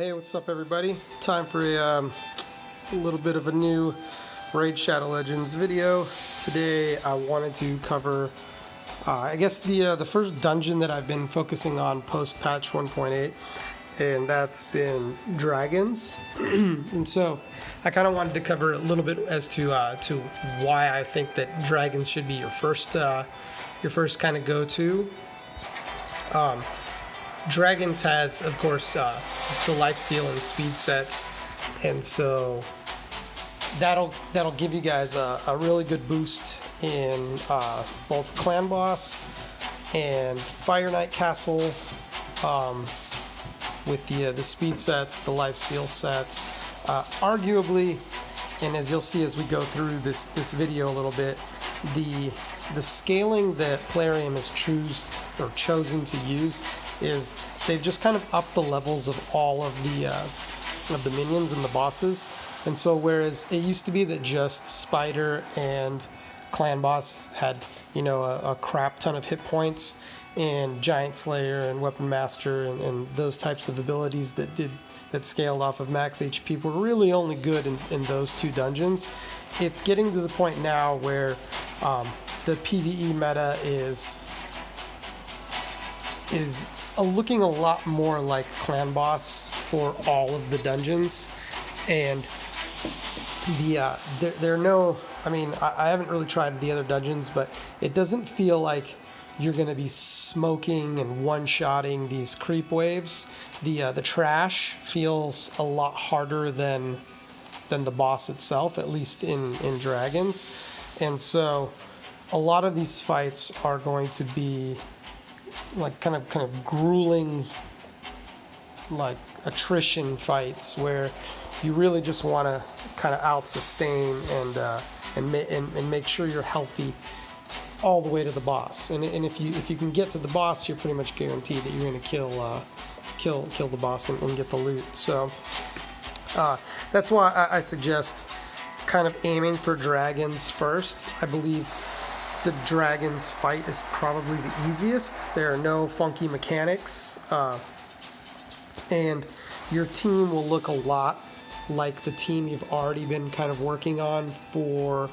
Hey, what's up everybody? Time for a little bit of a new Raid Shadow Legends video. Today I wanted to cover I guess the first dungeon that I've been focusing on post patch 1.8, and that's been dragons. And so I kind of wanted to cover a little bit as to why I think that dragons should be your first kind of go-to. Dragons has, of course, the lifesteal and speed sets, and so that'll give you guys a really good boost in both Clan Boss and Fire Knight Castle, with the speed sets, the lifesteal sets. Arguably, and as you'll see as we go through this video a little bit, the scaling that Plarium has chosen to use is they've just kind of upped the levels of all of the minions and the bosses. And so whereas it used to be that just Spider and Clan Boss had, a crap ton of hit points, and Giant Slayer and Weapon Master and those types of abilities that scaled off of max HP were really only good in those two dungeons. It's getting to the point now where the PvE meta is looking a lot more like Clan Boss for all of the dungeons, and there are no, I haven't really tried the other dungeons, but it doesn't feel like you're going to be smoking and one-shotting these creep waves. The trash feels a lot harder than the boss itself, at least in dragons. And so a lot of these fights are going to be like kind of grueling, like attrition fights where you really just want to kind of out sustain and make sure you're healthy all the way to the boss. And if you can get to the boss, you're pretty much guaranteed that you're going to kill the boss and get the loot. So that's why I suggest kind of aiming for dragons first. I believe the dragons fight is probably the easiest. There are no funky mechanics, and your team will look a lot like the team you've already been kind of working on for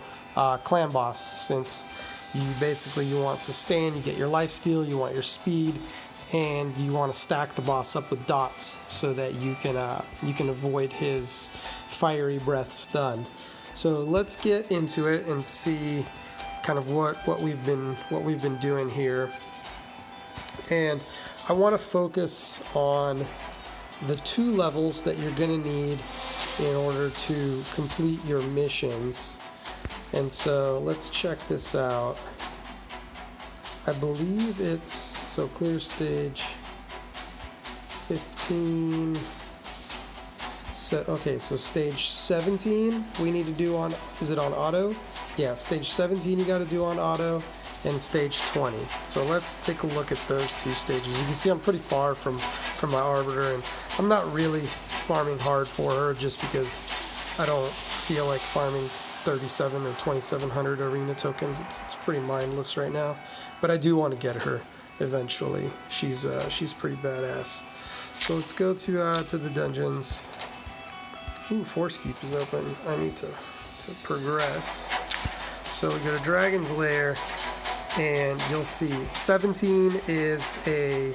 Clan Boss, since you want sustain, you get your lifesteal, you want your speed, and you want to stack the boss up with dots so that you can avoid his fiery breath stun. So let's get into it and see kind of what we've been doing here. And I want to focus on the 2 levels that you're going to need in order to complete your missions. And so let's check this out. I believe it's, so clear stage 15. Okay, so stage 17 we need to do on, is it on auto? Yeah, stage 17 you got to do on auto, and stage 20. So let's take a look at those 2 stages. You can see I'm pretty far from my Arbiter, and I'm not really farming hard for her just because I don't feel like farming 37 or 2700 arena tokens. It's pretty mindless right now, but I do want to get her eventually. She's pretty badass. So let's go to the dungeons. Ooh, Force Keep is open. I need to progress. So we go to Dragon's Lair, and you'll see 17 is a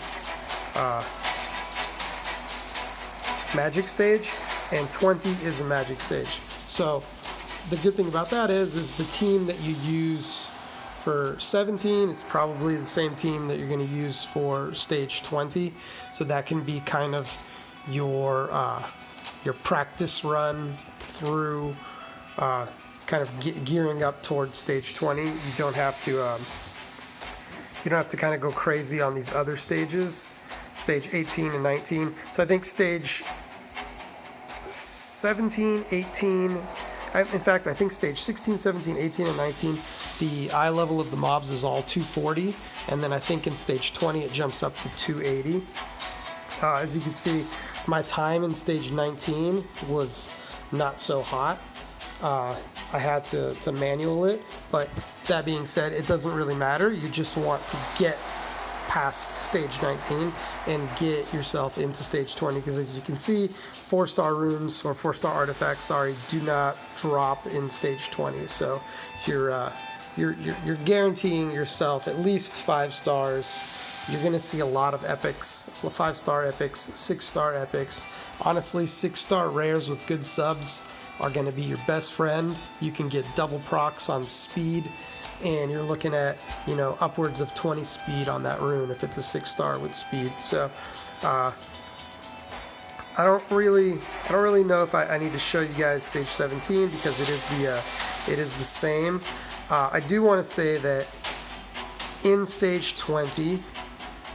magic stage, and 20 is a magic stage. So the good thing about that is the team that you use for 17 is probably the same team that you're going to use for stage 20. So that can be kind of your practice run through kind of gearing up towards stage 20. You don't have to kind of go crazy on these other stages, stage 18 and 19. So I think stage 17, 18, in fact, I think stage 16, 17, 18, and 19, the eye level of the mobs is all 240, and then I think in stage 20 it jumps up to 280. As you can see, my time in stage 19 was not so hot. I had to manual it, but that being said, it doesn't really matter. You just want to get past stage 19 and get yourself into stage 20, because as you can see, 4-star runes, or 4-star artifacts, sorry, do not drop in stage 20. So you're guaranteeing yourself at least 5 stars. You're going to see a lot of epics, 5-star epics, 6-star epics. Honestly, 6-star rares with good subs are going to be your best friend. You can get double procs on speed, and you're looking at, you know, upwards of 20 speed on that rune if it's a 6-star with speed. So I don't really know if I need to show you guys stage 17, because it is the same. I do want to say that in stage 20,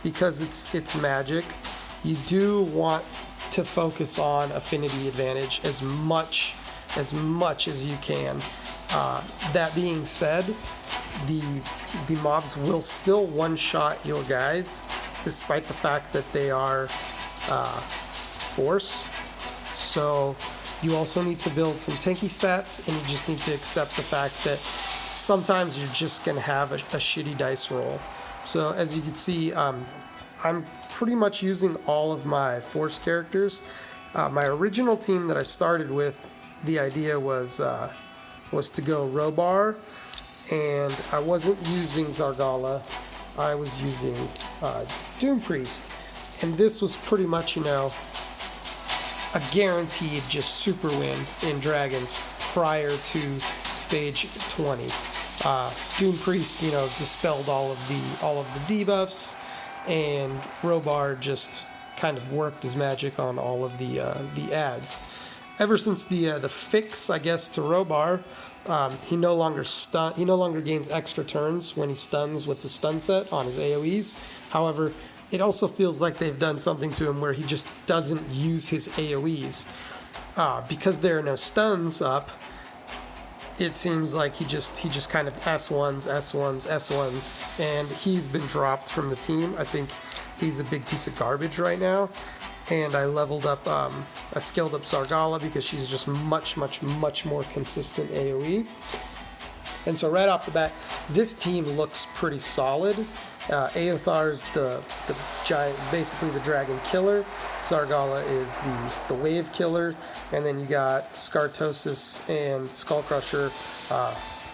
because it's magic, you do want to focus on affinity advantage as much as you can. That being said, the mobs will still one-shot your guys, despite the fact that they are force. So you also need to build some tanky stats, and you just need to accept the fact that sometimes you're just going to have a shitty dice roll. So as you can see, I'm pretty much using all of my force characters. My original team that I started with, the idea was to go Robar, and I wasn't using Zargala. I was using Doom Priest, and this was pretty much, you know, a guaranteed just super win in Dragons prior to stage 20. Doom Priest, you know, dispelled all of the debuffs, and Robar just kind of worked his magic on all of the ads. Ever since the fix, I guess, to Robar, he no longer gains extra turns when he stuns with the stun set on his AoEs. However, it also feels like they've done something to him where he just doesn't use his AoEs. Because there are no stuns up, it seems like he just kind of S1s, and he's been dropped from the team. I think he's a big piece of garbage right now. And I leveled up, I scaled up Zargala because she's just much more consistent AoE. And so right off the bat, this team looks pretty solid. Aothar's the giant, basically the dragon killer. Zargala is the wave killer, and then you got Skartosis and Skullcrusher,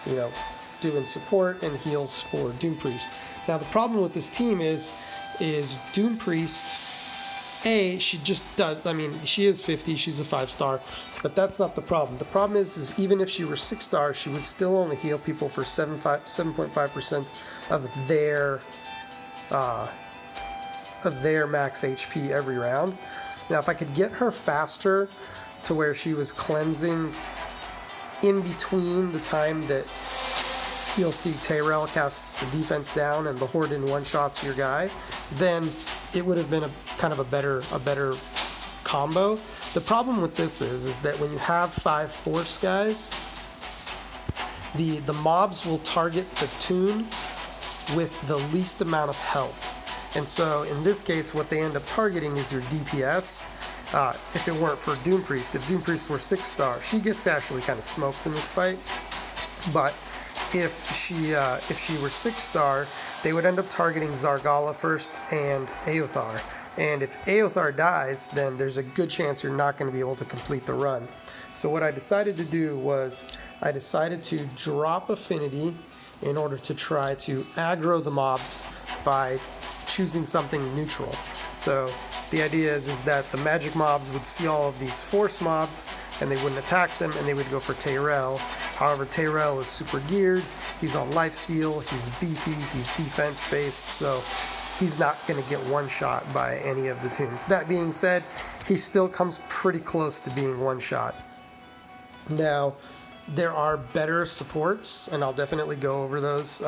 you know, doing support and heals for Doom Priest. Now the problem with this team is Doom Priest. She just does, I mean, she is 50, she's a 5-star, but that's not the problem. The problem is even if she were 6-star, she would still only heal people for 7.5% of their max HP every round. Now, if I could get her faster to where she was cleansing in between the time that you'll see Tyrell casts the defense down and the Horden one-shots your guy, then it would have been a better combo. The problem with this is that when you have 5 force guys, the mobs will target the toon with the least amount of health. And so in this case, what they end up targeting is your DPS. If it weren't for Doom Priest, if Doom Priest were 6-star, she gets actually kind of smoked in this fight. But if she were 6-star, they would end up targeting Zargala first and Aothar. And if Aothar dies, then there's a good chance you're not going to be able to complete the run. So what I decided to do was I decided to drop affinity in order to try to aggro the mobs by choosing something neutral. So the idea is that the magic mobs would see all of these force mobs and they wouldn't attack them, and they would go for Tyrell. However, Tyrell is super geared, he's on lifesteal, he's beefy, he's defense based, so he's not going to get one shot by any of the toons. That being said, he still comes pretty close to being one shot. Now, there are better supports, and I'll definitely go over those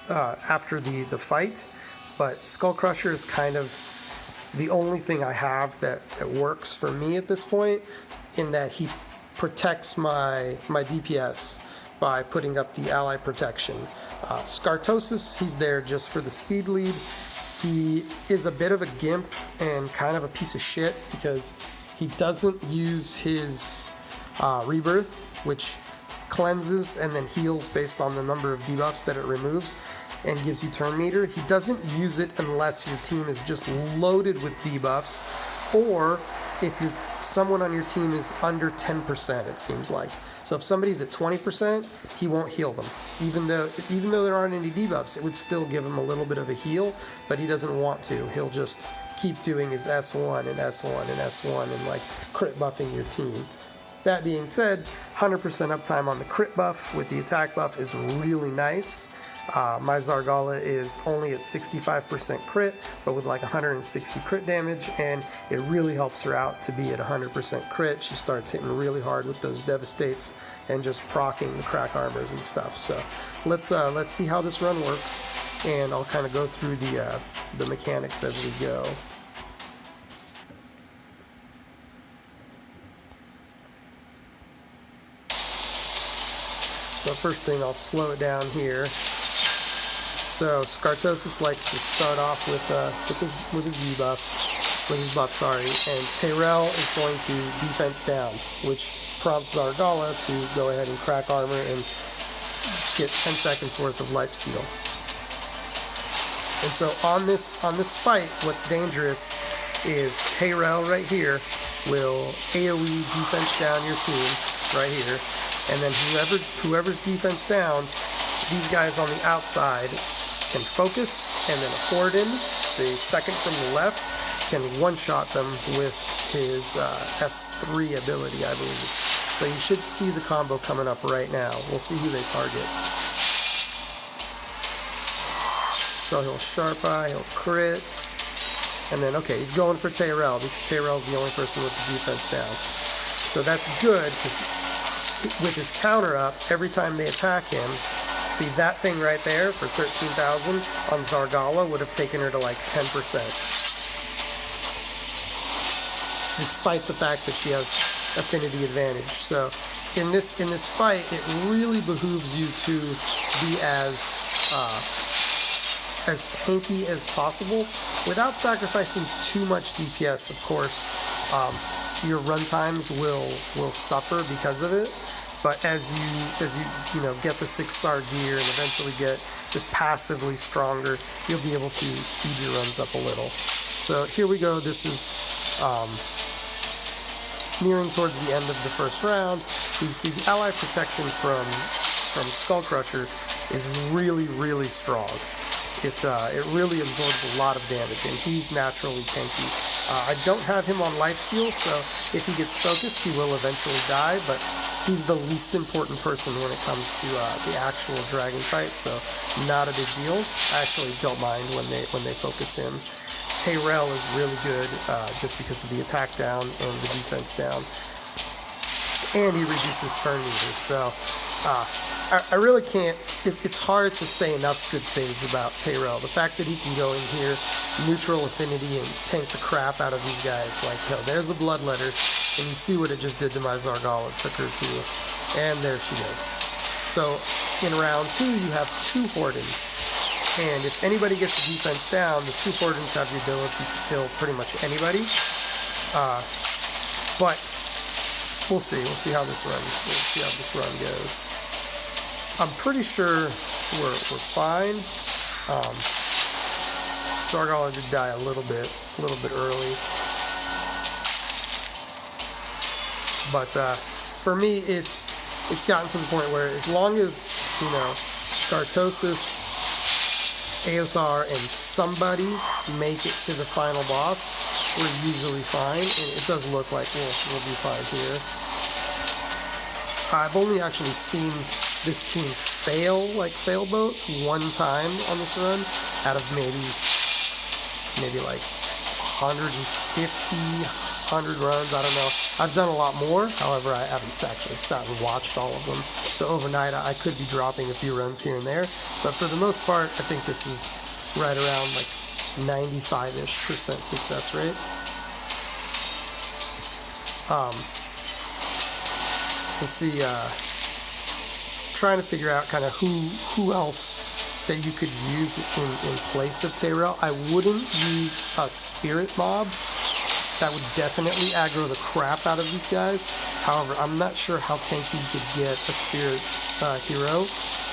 after the fight, but Skullcrusher is kind of the only thing I have that works for me at this point, in that he protects my DPS by putting up the ally protection. Skartosis, he's there just for the speed lead. He is a bit of a gimp and kind of a piece of shit because he doesn't use his rebirth, which cleanses and then heals based on the number of debuffs that it removes. and gives you turn meter. He doesn't use it unless your team is just loaded with debuffs, or if someone on your team is under 10%, it seems like. So if somebody's at 20%, he won't heal them. Even though there aren't any debuffs, it would still give him a little bit of a heal, but he doesn't want to. He'll just keep doing his S1 and S1 and S1 and like crit buffing your team. That being said, 100% uptime on the crit buff with the attack buff is really nice. My Zargala is only at 65% crit, but with like 160 crit damage, and it really helps her out to be at 100% crit. She starts hitting really hard with those devastates and just proccing the crack armors and stuff. So let's see how this run works, and I'll kind of go through the mechanics as we go. So first thing, I'll slow it down here. So Skartosis likes to start off with his debuff, with his buff, sorry, and Tyrell is going to defense down, which prompts Zargala to go ahead and crack armor and get 10 seconds worth of lifesteal. And so on this fight, what's dangerous is Tyrell right here will AoE defense down your team right here. And then whoever's defense down, these guys on the outside can focus, and then Horden, the second from the left, can one-shot them with his S3 ability, I believe. So you should see the combo coming up right now. We'll see who they target. So he'll Sharp Eye, he'll crit, and then, okay, he's going for Tyrell because Tyrell's the only person with the defense down. So that's good, because with his counter up, every time they attack him, see that thing right there for 13,000 on Zargala would have taken her to like 10%. Despite the fact that she has affinity advantage. So in this fight, it really behooves you to be as tanky as possible without sacrificing too much DPS, of course. Your run times will suffer because of it. But as you get the 6-star gear and eventually get just passively stronger, you'll be able to speed your runs up a little. So here we go. This is nearing towards the end of the first round. You can see the ally protection from Skullcrusher is really, really strong. It really absorbs a lot of damage, and he's naturally tanky. I don't have him on lifesteal, so if he gets focused, he will eventually die, but he's the least important person when it comes to the actual dragon fight, so not a big deal. I actually don't mind when they focus him. Tyrell is really good just because of the attack down and the defense down, and he reduces turn meter. So I really can't. It's hard to say enough good things about Tyrell. The fact that he can go in here, neutral affinity, and tank the crap out of these guys. Like, hell, there's a Bloodletter, and you see what it just did to my Zargala. It took her to, and there she goes. So in round 2, you have 2 Hordens. And if anybody gets the defense down, the 2 Hordens have the ability to kill pretty much anybody. But we'll see. We'll see how this run goes. I'm pretty sure we're fine. Zargala did die a little bit early. But for me, it's gotten to the point where as long as, Skartosis, Aothar, and somebody make it to the final boss, we're usually fine, and it does look like we'll be fine here. I've only actually seen this team fail boat one time on this run out of maybe like 150, 100 runs. I don't know. I've done a lot more. However, I haven't actually sat and watched all of them. So overnight, I could be dropping a few runs here and there. But for the most part, I think this is right around like 95-ish% success rate. Let's see, trying to figure out kind of who else that you could use in place of Tyrell. I wouldn't use a spirit mob. That would definitely aggro the crap out of these guys. However, I'm not sure how tanky you could get a spirit hero.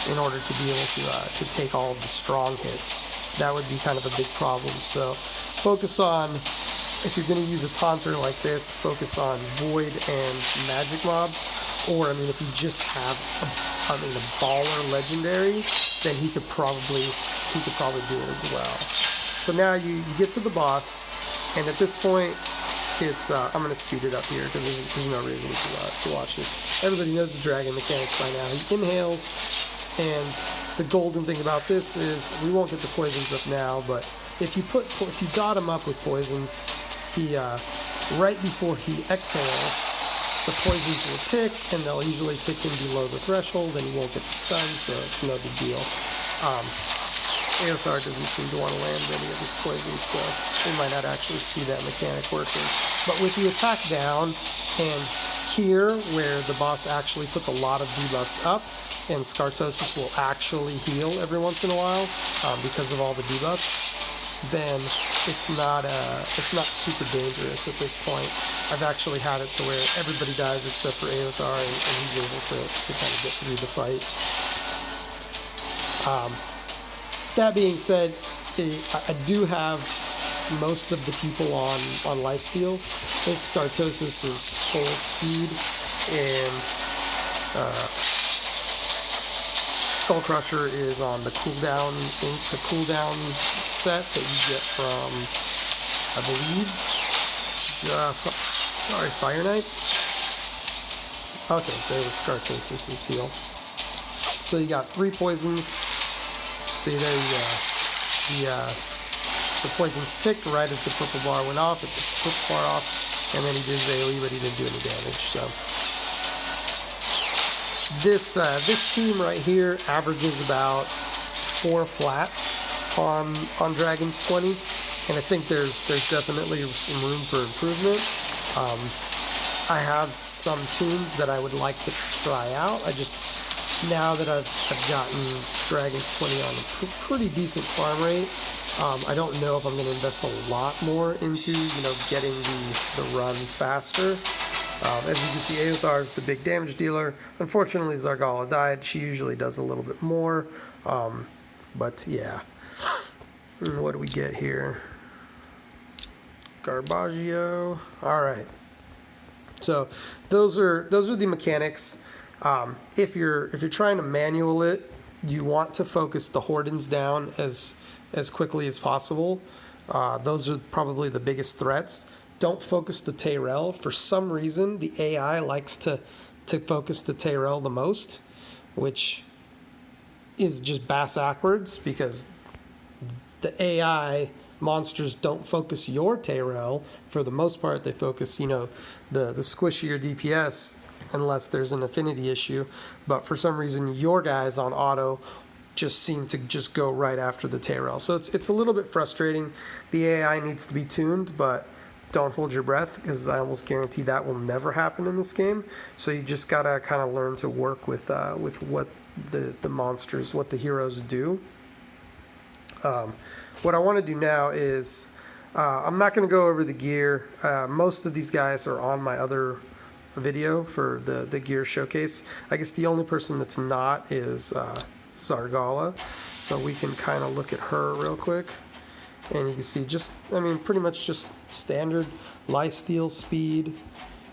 in order to be able to take all of the strong hits. That would be kind of a big problem. So focus on, if you're going to use a taunter like this, focus on void and magic mobs. Or, I mean, if you just have a baller legendary, then he could probably do it as well. So now you get to the boss, and at this point, it's I'm going to speed it up here because there's no reason to watch this. Everybody knows the dragon mechanics by now. He inhales, and the golden thing about this is we won't get the poisons up now, but if you dot him up with poisons, he right before he exhales, the poisons will tick, and they'll usually tick him below the threshold, and he won't get the stun, so it's no big deal. Aothar doesn't seem to want to land any of his poisons, so we might not actually see that mechanic working. But with the attack down, and here where the boss actually puts a lot of debuffs up, and Skartosis will actually heal every once in a while because of all the debuffs, then it's not super dangerous at this point. I've actually had it to where everybody dies except for Aothar, and he's able to kind of get through the fight. That being said, I do have most of the people on lifesteal. I think Skartosis is full speed, and Skullcrusher is on the cooldown set that you get from, I believe, Fire Knight. Okay, there was Skartosis' heal. So you got 3 poisons. See, there you go. The poisons ticked right as the purple bar went off. It took the purple bar off, and then he did his AoE, but he didn't do any damage. So this team right here averages about 4 flat on Dragons 20, and I think there's definitely some room for improvement. I have some tunes that I would like to try out. Now that I've gotten Dragons 20 on a pretty decent farm rate, I don't know if I'm going to invest a lot more into, getting the run faster. As you can see, Aothar is the big damage dealer. Unfortunately, Zargala died. She usually does a little bit more. But yeah. What do we get here? Garbaggio. All right. So those are the mechanics. If you're trying to manual it, you want to focus the Hordens down as quickly as possible. Those are probably the biggest threats. Don't focus the Tyrell. For some reason, the AI likes to focus the Tyrell the most, which is just backwards because the AI monsters don't focus your Tyrell. For the most part, they focus, the squishier DPS, unless there's an affinity issue. But for some reason, your guys on auto just seem to just go right after the Tyrell. So it's a little bit frustrating. The AI needs to be tuned, but don't hold your breath, because I almost guarantee that will never happen in this game. So you just gotta kind of learn to work with what the monsters, what the heroes do. What I want to do now is I'm not going to go over the gear. Most of these guys are on my other video for the gear showcase. I guess the only person that's not is Zargala, so we can kind of look at her real quick, and you can see pretty much just standard lifesteal speed.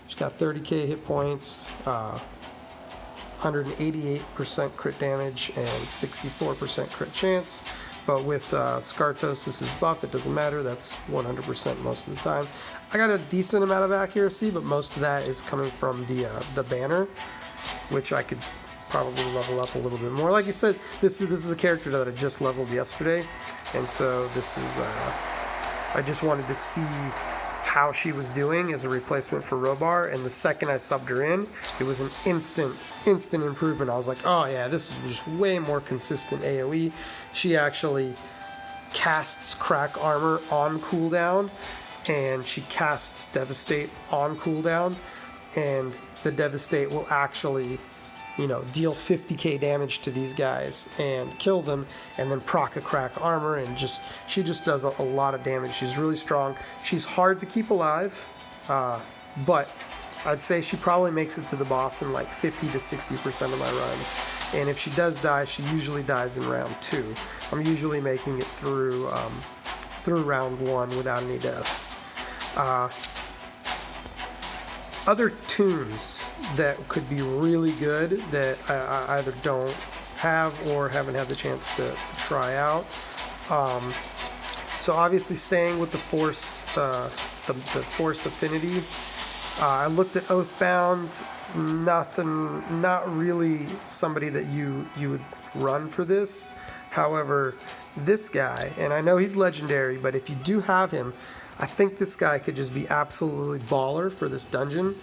She's got 30k hit points, 188% crit damage, and 64% crit chance. But with Skartosis' buff, it doesn't matter. That's 100% most of the time. I got a decent amount of accuracy, but most of that is coming from the banner, which I could probably level up a little bit more. Like you said, this is a character that I just leveled yesterday, and so this is I just wanted to see how she was doing as a replacement for Robar, and the second I subbed her in, it was an instant improvement. I was like, oh yeah, this is just way more consistent AoE. She actually casts Crack Armor on cooldown, and she casts Devastate on cooldown, and the Devastate will actually deal 50k damage to these guys and kill them, and then proc a Crack Armor, and she just does a lot of damage. She's really strong. She's hard to keep alive, but I'd say she probably makes it to the boss in like 50 to 60% of my runs. And if she does die, she usually dies in round 2. I'm usually making it through round 1 without any deaths. Other tunes that could be really good that I either don't have or haven't had the chance to try out. So obviously staying with the Force, the Force affinity. I looked at Oathbound. Not really somebody that you would run for this. However, this guy, and I know he's legendary, but if you do have him, I think this guy could just be absolutely baller for this dungeon.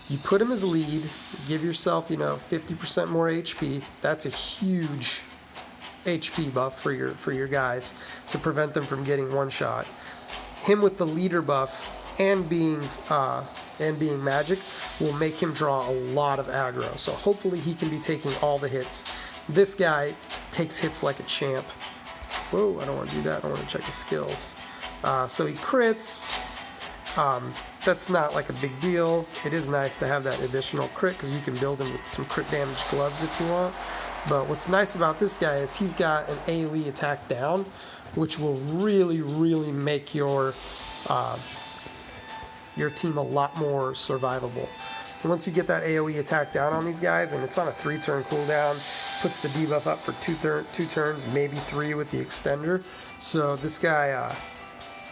You put him as lead, give yourself, 50% more HP. That's a huge HP buff for your guys to prevent them from getting one shot. Him with the leader buff and being magic will make him draw a lot of aggro. So hopefully he can be taking all the hits. This guy takes hits like a champ. Whoa, I don't want to do that. I want to check his skills. So he crits. That's not like a big deal. It is nice to have that additional crit because you can build him with some crit damage gloves if you want. But what's nice about this guy is he's got an AoE attack down, which will really, really make your team a lot more survivable. And once you get that AoE attack down on these guys, and it's on a 3-turn cooldown, puts the debuff up for 2 turns, maybe 3 with the extender. So this guy,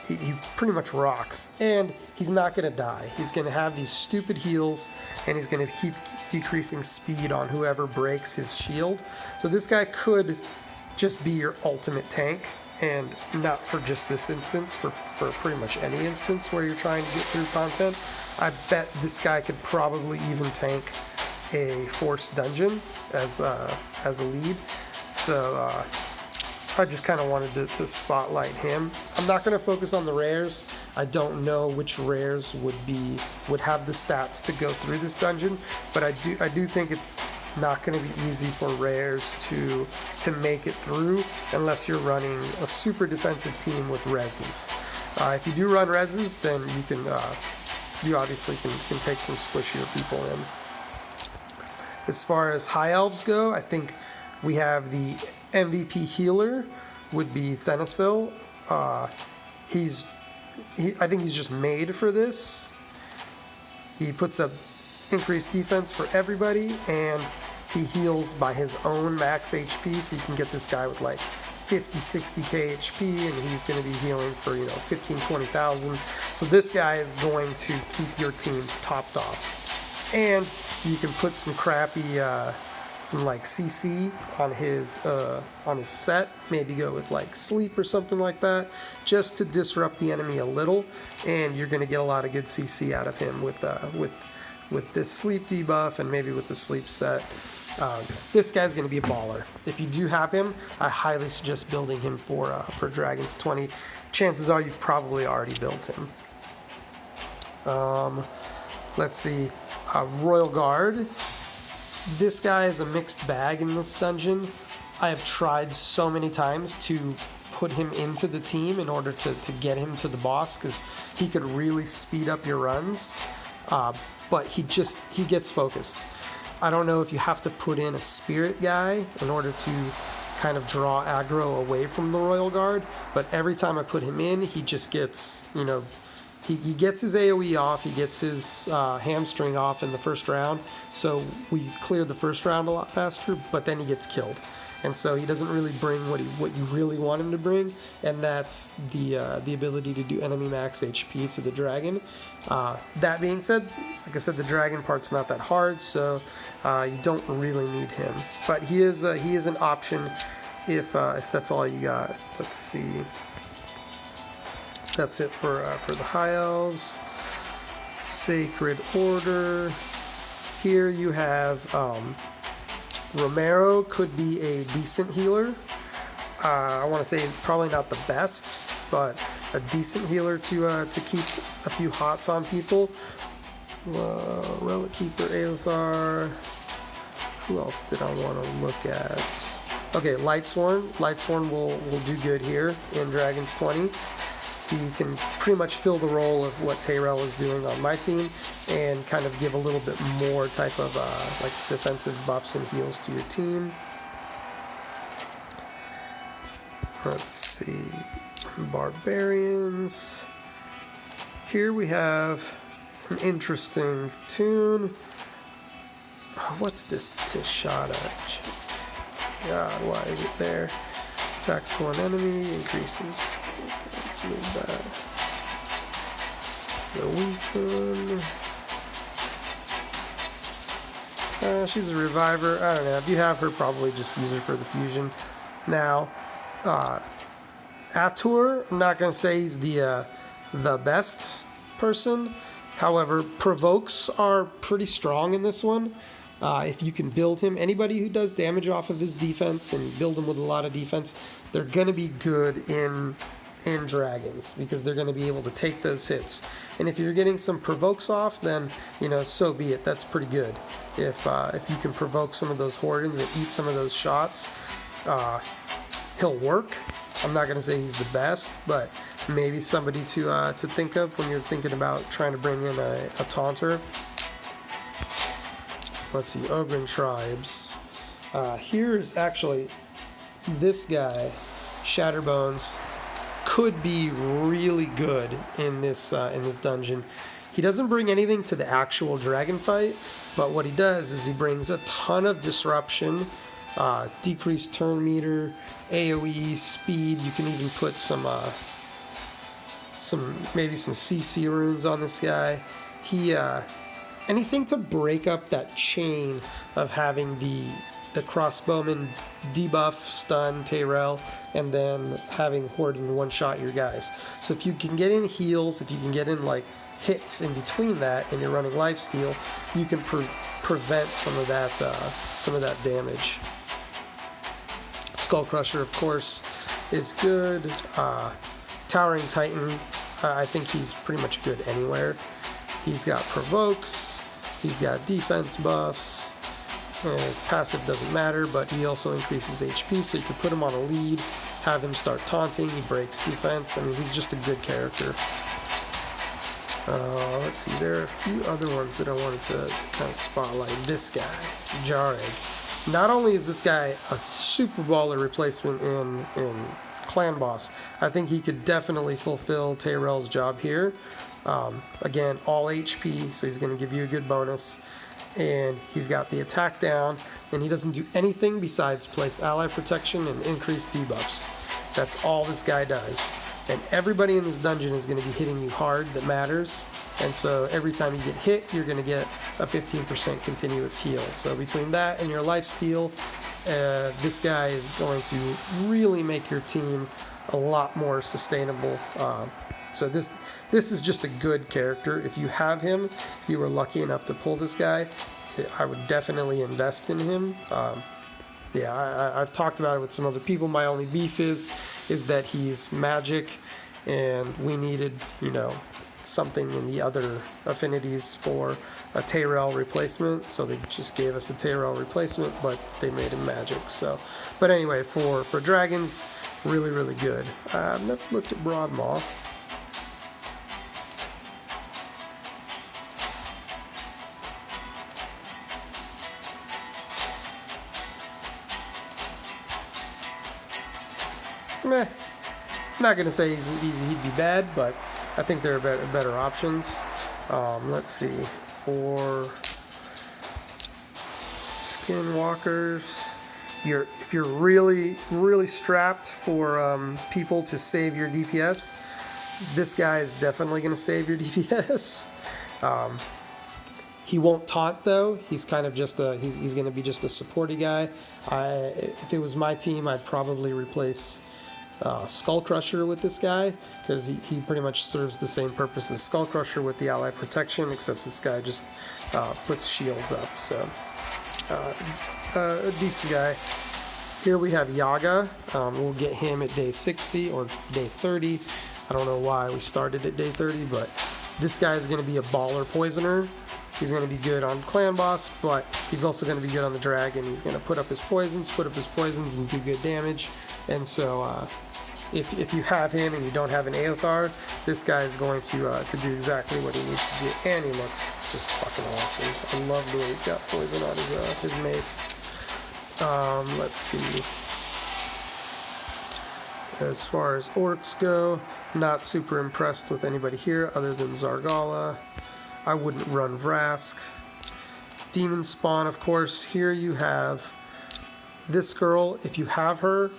he pretty much rocks. And he's not going to die. He's going to have these stupid heals, and he's going to keep decreasing speed on whoever breaks his shield. So this guy could just be your ultimate tank, and not for just this instance, for pretty much any instance where you're trying to get through content. I bet this guy could probably even tank a Force dungeon as a lead. So I just kind of wanted to spotlight him. I'm not going to focus on the rares. I don't know which rares would have the stats to go through this dungeon, but I do think it's not going to be easy for rares to make it through unless you're running a super defensive team with reses. If you do run reses, then you obviously can take some squishier people in. As far as high elves go, I think we have the MVP healer would be Thanasil. I think he's just made for this. He puts up increased defense for everybody, and he heals by his own max HP, so you can get this guy with like 50, 60k HP, and he's going to be healing for 15, 20,000. So this guy is going to keep your team topped off. And you can put some crappy some like CC on his set, maybe go with like sleep or something like that, just to disrupt the enemy a little, and you're going to get a lot of good CC out of him with this sleep debuff and maybe with the sleep set. This guy's going to be a baller. If you do have him, I highly suggest building him for Dragons 20. Chances are you've probably already built him. Let's see, Royal Guard. This guy is a mixed bag in this dungeon. I have tried so many times to put him into the team in order to get him to the boss, because he could really speed up your runs, but he gets focused. I don't know if you have to put in a spirit guy in order to kind of draw aggro away from the Royal Guard, but every time I put him in, he just gets, he gets his AoE off, he gets his hamstring off in the first round, so we cleared the first round a lot faster, but then he gets killed. And so he doesn't really bring what you really want him to bring, and that's the ability to do enemy max HP to the dragon. That being said, like I said, the dragon part's not that hard, so you don't really need him. But he is an option if that's all you got. Let's see. That's it for the high elves. Sacred Order. Here you have Romero could be a decent healer. I want to say probably not the best, but a decent healer to keep a few hots on people. Relic Keeper, Aothar. Who else did I want to look at? Okay, Lightsworn. Lightsworn will do good here in Dragons 20. he can pretty much fill the role of what Tyrell is doing on my team and kind of give a little bit more type of like defensive buffs and heals to your team. Let's see, barbarians. Here we have an interesting tune. Oh, what's this Tishada? God, why is it there? Attacks one enemy, increases. Okay, let's move that. The weaken. She's a reviver. I don't know. If you have her, probably just use her for the fusion. Now, Atur, I'm not going to say he's the best person. However, provokes are pretty strong in this one. If you can build him, anybody who does damage off of his defense and you build him with a lot of defense, they're going to be good in dragons because they're going to be able to take those hits. And if you're getting some provokes off, then, you know, so be it. That's pretty good. If you can provoke some of those Hordens and eat some of those shots, he'll work. I'm not going to say he's the best, but maybe somebody to think of when you're thinking about trying to bring in a taunter. Let's see, Ogren tribes. Here is actually this guy, Shatterbones, could be really good in this dungeon. He doesn't bring anything to the actual dragon fight, but what he does is he brings a ton of disruption, decreased turn meter, AoE, speed. You can even put some CC runes on this guy. He anything to break up that chain of having the crossbowman debuff, stun, Tyrell, and then having Horden one-shot your guys. So if you can get in heals, if you can get in like hits in between that, and you're running lifesteal, you can prevent some of that damage. Skullcrusher, of course, is good. Towering Titan, I think he's pretty much good anywhere. He's got provokes, he's got defense buffs, and his passive doesn't matter, but he also increases HP, so you can put him on a lead, have him start taunting, he breaks defense. I mean, he's just a good character. Let's see, there are a few other ones that I wanted to kind of spotlight. This guy, Jareg. Not only is this guy a super baller replacement in Clan Boss, I think he could definitely fulfill Tyrell's job here. Again, all HP, so he's going to give you a good bonus. And he's got the attack down, and he doesn't do anything besides place ally protection and increase debuffs. That's all this guy does. And everybody in this dungeon is going to be hitting you hard that matters. And so every time you get hit, you're going to get a 15% continuous heal. So between that and your lifesteal, this guy is going to really make your team a lot more sustainable. So this is just a good character. If you have him, if you were lucky enough to pull this guy, I would definitely invest in him. I've talked about it with some other people. My only beef is that he's magic, and we needed, something in the other affinities for a Tyrell replacement. So they just gave us a Tyrell replacement, but they made him magic. So, but anyway, for dragons, really, really good. I've never looked at Broadmaw. Meh. Not gonna say he'd be bad, but I think there are better options. Let's see, for skinwalkers, if you're really, really strapped for people to save your DPS, this guy is definitely gonna save your DPS. He won't taunt though. He's kind of just he's gonna be just a supporty guy. If it was my team, I'd probably replace Skullcrusher with this guy, because he pretty much serves the same purpose as Skullcrusher with the ally protection, except this guy just puts shields up. So a decent guy. Here we have Yaga. We'll get him at day 60 or day 30. I don't know why we started at day 30, but this guy is going to be a baller poisoner. He's going to be good on Clan Boss, but he's also going to be good on the Dragon. He's going to put up his poisons, and do good damage. And so if you have him and you don't have an Aothar, this guy is going to do exactly what he needs to do, and he looks just fucking awesome. I love the way he's got poison on his mace. Let's see. As far as orcs go, not super impressed with anybody here other than Zargala. I wouldn't run Vrask. Demon Spawn, of course. Here you have this girl. If you have her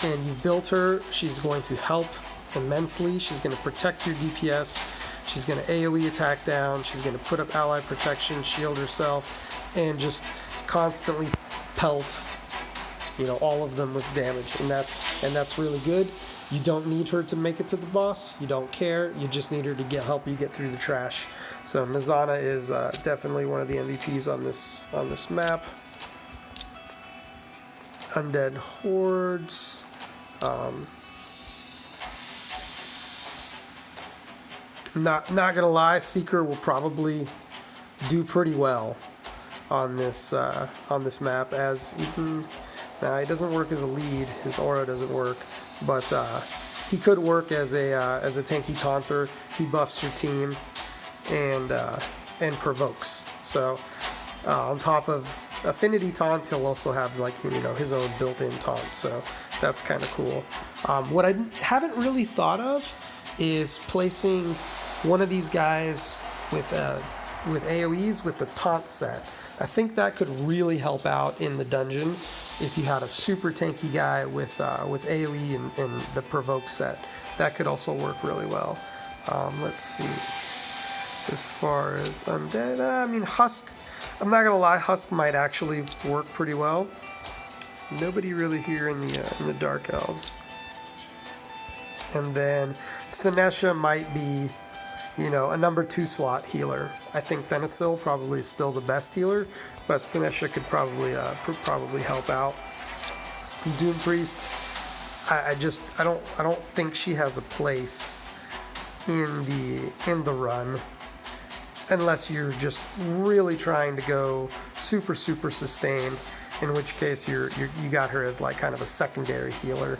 and you've built her, she's going to help immensely. She's going to protect your DPS. She's going to AoE attack down. She's going to put up ally protection, shield herself, and just constantly pelt, you know, all of them with damage, and that's really good. You don't need her to make it to the boss. You don't care. You just need her to help you get through the trash. So Nazana is definitely one of the MVPs on this map. Undead hordes. Not gonna lie, Seeker will probably do pretty well on this map, as even now he doesn't work as a lead. His aura doesn't work, but he could work as a tanky taunter. He buffs your team and provokes. So on top of affinity taunt, he'll also have, like, you know, his own built-in taunt. So that's kind of cool. What I haven't really thought of is placing one of these guys with AoEs with the taunt set. I think that could really help out in the dungeon if you had a super tanky guy with AoE and the provoke set. That could also work really well. Let's see. As far as undead, I mean, Husk, I'm not gonna lie, Husk might actually work pretty well. Nobody really here in the Dark Elves. And then Sinesha might be, you know, a number 2 slot healer. I think Thanasil probably is still the best healer, but Sinesha could probably help out. Doom Priest, I don't think she has a place in the run, unless you're just really trying to go super sustain, in which case you got her as like kind of a secondary healer,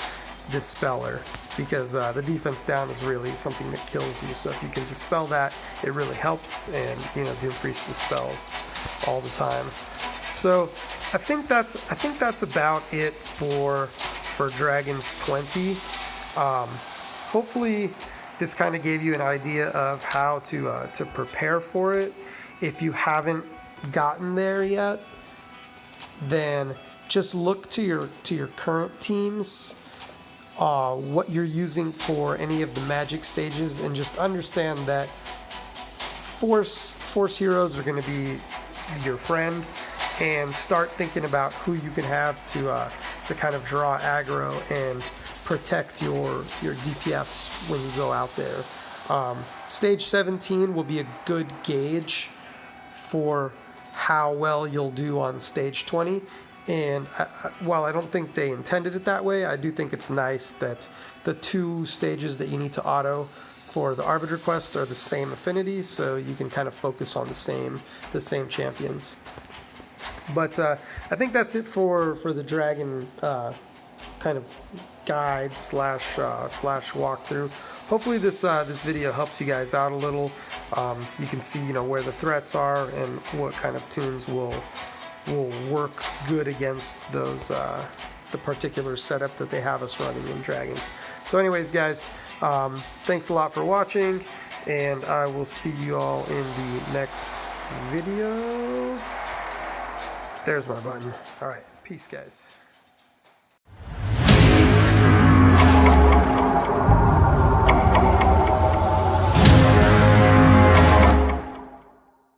dispeller, because the defense down is really something that kills you. So if you can dispel that, it really helps, and you know, Doom Priest dispels all the time. So I think that's about it for Dragons 20. Hopefully this kind of gave you an idea of how to prepare for it. If you haven't gotten there yet, then just look to your current teams, what you're using for any of the magic stages, and just understand that force heroes are going to be your friend, and start thinking about who you can have to kind of draw aggro and protect your DPS when you go out there. Stage 17 will be a good gauge for how well you'll do on stage 20. And while I don't think they intended it that way, I do think it's nice that the 2 stages that you need to auto for the Arbiter quest are the same affinity, so you can kind of focus on the same champions. But I think that's it for the Dragon kind of guide slash walkthrough. Hopefully this video helps you guys out a little. You can see, you know, where the threats are and what kind of tunes will work good against those the particular setup that they have us running in Dragons. So anyways, guys, thanks a lot for watching, and I will see you all in the next video. There's my button. All right, peace, guys.